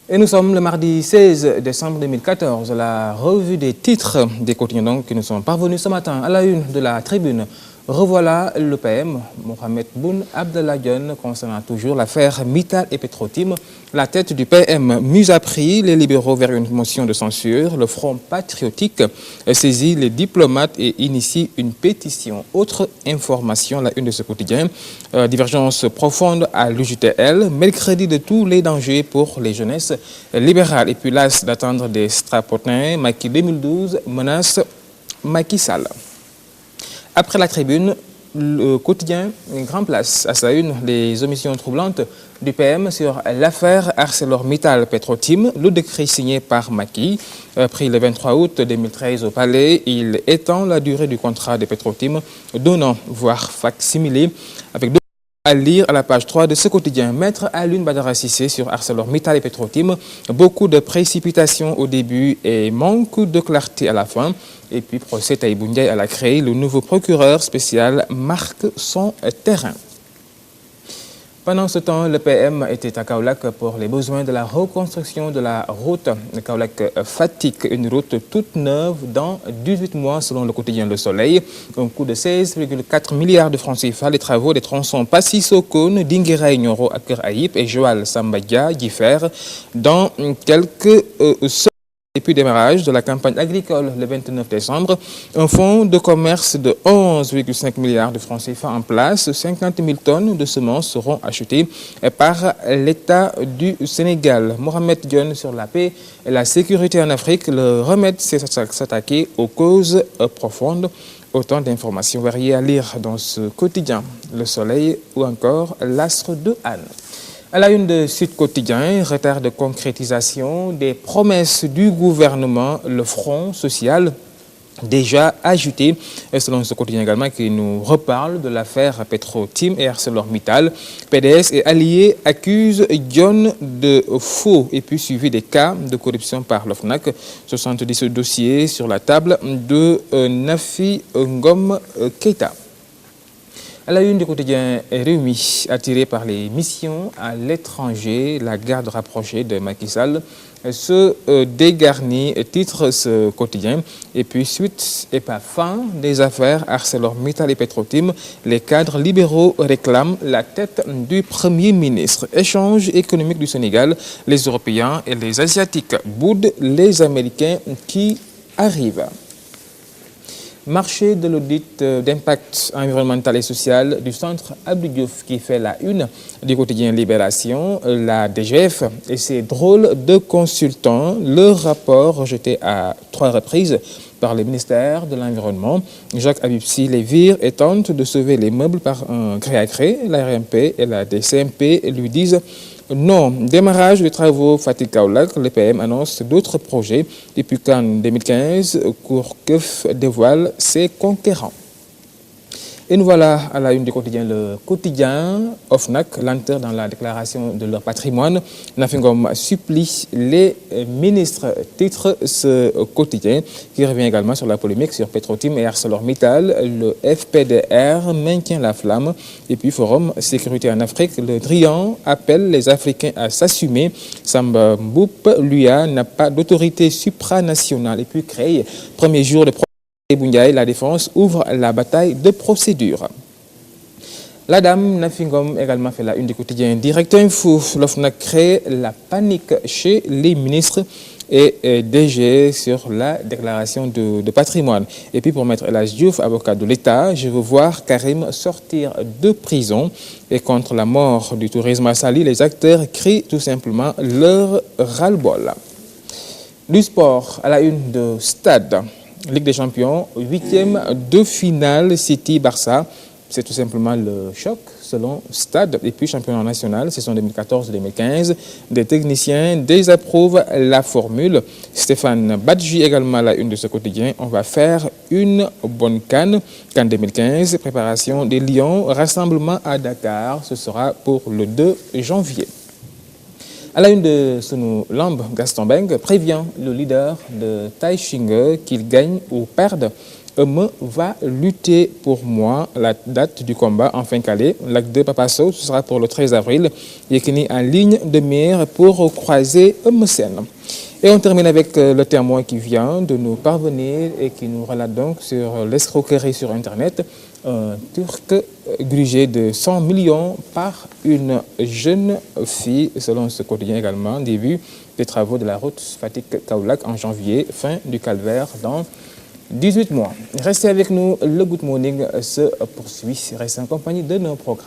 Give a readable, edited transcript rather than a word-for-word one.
Et nous sommes le mardi 16 décembre 2014, la revue des titres des quotidiens donc, qui nous sont parvenus ce matin à la une de la tribune. Revoilà le PM, Mohamed Boun Abdallah Dionne, concernant toujours l'affaire Mittal et Petro-Tim. La tête du PM mise à prix, les libéraux vers une motion de censure. Le Front patriotique saisit les diplomates et initie une pétition. Autre information, la une de ce quotidien, divergence profonde à l'UJTL, mercredi de tous les dangers pour les jeunesses libérales. Et puis las d'attendre des strapotins, Macky 2012 menace Macky Sall. Après la tribune, le quotidien, une grande place à sa une, les omissions troublantes du PM sur l'affaire ArcelorMittal Petro-Tim. Le décret signé par Macky, pris le 23 août 2013 au Palais, il étend la durée du contrat de Petro-Tim d'un an, voire facsimilé, avec deux à lire à la page 3 de ce quotidien. Maître Alioune Badara Cissé sur ArcelorMittal et Petro-Tim. Beaucoup de précipitations au début et manque de clarté à la fin. Et puis, procès Tahibou Ndiaye à la CREI, le nouveau procureur spécial marque son terrain. Pendant ce temps, le PM était à Kaolack pour les besoins de la reconstruction de la route Kaolack-Fatick, une route toute neuve dans 18 mois selon le quotidien Le Soleil. Un coût de 16,4 milliards de francs CFA, les travaux des tronçons Passy-Sokone, Dinguiraye Nioro à Keur Ayib et Joal Sambadia diffèrent dans quelques semaines. Et puis démarrage de la campagne agricole le 29 décembre, un fonds de commerce de 11,5 milliards de francs CFA en place. 50 000 tonnes de semences seront achetées par l'État du Sénégal. Mohamed Dionne sur la paix et la sécurité en Afrique. Le remède, c'est s'attaquer aux causes profondes. Autant d'informations variées à lire dans ce quotidien. Le Soleil ou encore l'Astre de Anne. À la une de Sud Quotidien, retard de concrétisation des promesses du gouvernement, le Front social déjà agité. Et selon ce quotidien également qui nous reparle de l'affaire Petro-Tim et ArcelorMittal. PDS et alliés accusent Dionne de faux et puis suivi des cas de corruption par l'OFNAC. 70 dossiers sur la table de Nafi Ngom Keïta. À la une du quotidien Réumi, attiré par les missions à l'étranger, la garde rapprochée de Macky Sall se dégarnit, titre ce quotidien. Et puis suite et pas fin des affaires ArcelorMittal et Petro-Tim, les cadres libéraux réclament la tête du Premier ministre. Échange économique du Sénégal, les Européens et les Asiatiques boudent les Américains qui arrivent. Marché de l'audit d'impact environnemental et social du centre Abdou Diouf qui fait la une du quotidien Libération, la DGF et ses drôles de consultants. Le rapport rejeté à 3 reprises par le ministère de l'Environnement. Jacques Abibsi les vire et tente de sauver les meubles par un gré à gré. La RMP et la DCMP lui disent non. Démarrage des travaux Fatick-Kaolack, le PM annonce d'autres projets. Depuis qu'en 2015, Kourkeuf dévoile ses conquérants. Et nous voilà à la une du quotidien Le Quotidien. OFNAC, lenteur dans la déclaration de leur patrimoine. Nafi Ngom supplie les ministres. Titre ce quotidien qui revient également sur la polémique sur Petro-Tim et ArcelorMittal. Le FPDR maintient la flamme. Et puis Forum Sécurité en Afrique. Le Drian appelle les Africains à s'assumer. Samba Mboup, l'UA n'a pas d'autorité supranationale. Et puis créé premier jour de Tahibou Ndiaye, la défense ouvre la bataille de procédure. La dame Nafi Ngom également fait la une du quotidien Direct Info. L'OFNAC crée la panique chez les ministres et DG sur la déclaration de patrimoine. Et puis pour Maître El Hadji Diouf, avocat de l'État, je veux voir Karim sortir de prison. Et contre la mort du tourisme à Saly, les acteurs crient tout simplement leur ras-le-bol. Du sport à la une de Stade. Ligue des Champions, 8e de finale City-Barça. C'est tout simplement le choc selon Stade. Et puis championnat national, saison 2014-2015. Des techniciens désapprouvent la formule. Stéphane Badji également à la une de ce quotidien. On va faire une bonne CAN. CAN 2015, préparation des Lions, rassemblement à Dakar. Ce sera pour le 2 janvier. À la une de Sunu Lamb, Gaston Beng prévient le leader de Tai Shinge qu'il gagne ou perde me va lutter pour moi. La date du combat enfin calée. L'acte de Papa Sow, ce sera pour le 13 avril. Yékini en ligne de mire pour croiser Eumeu Sène. Et on termine avec le témoin qui vient de nous parvenir et qui nous relate donc sur l'escroquerie sur Internet. Un Turc grugé de 100 millions par une jeune fille, selon ce quotidien également, début des travaux de la route Fatick-Kaolack en janvier, fin du calvaire dans 18 mois. Restez avec nous, le Good Morning se poursuit. Restez en compagnie de nos programmes.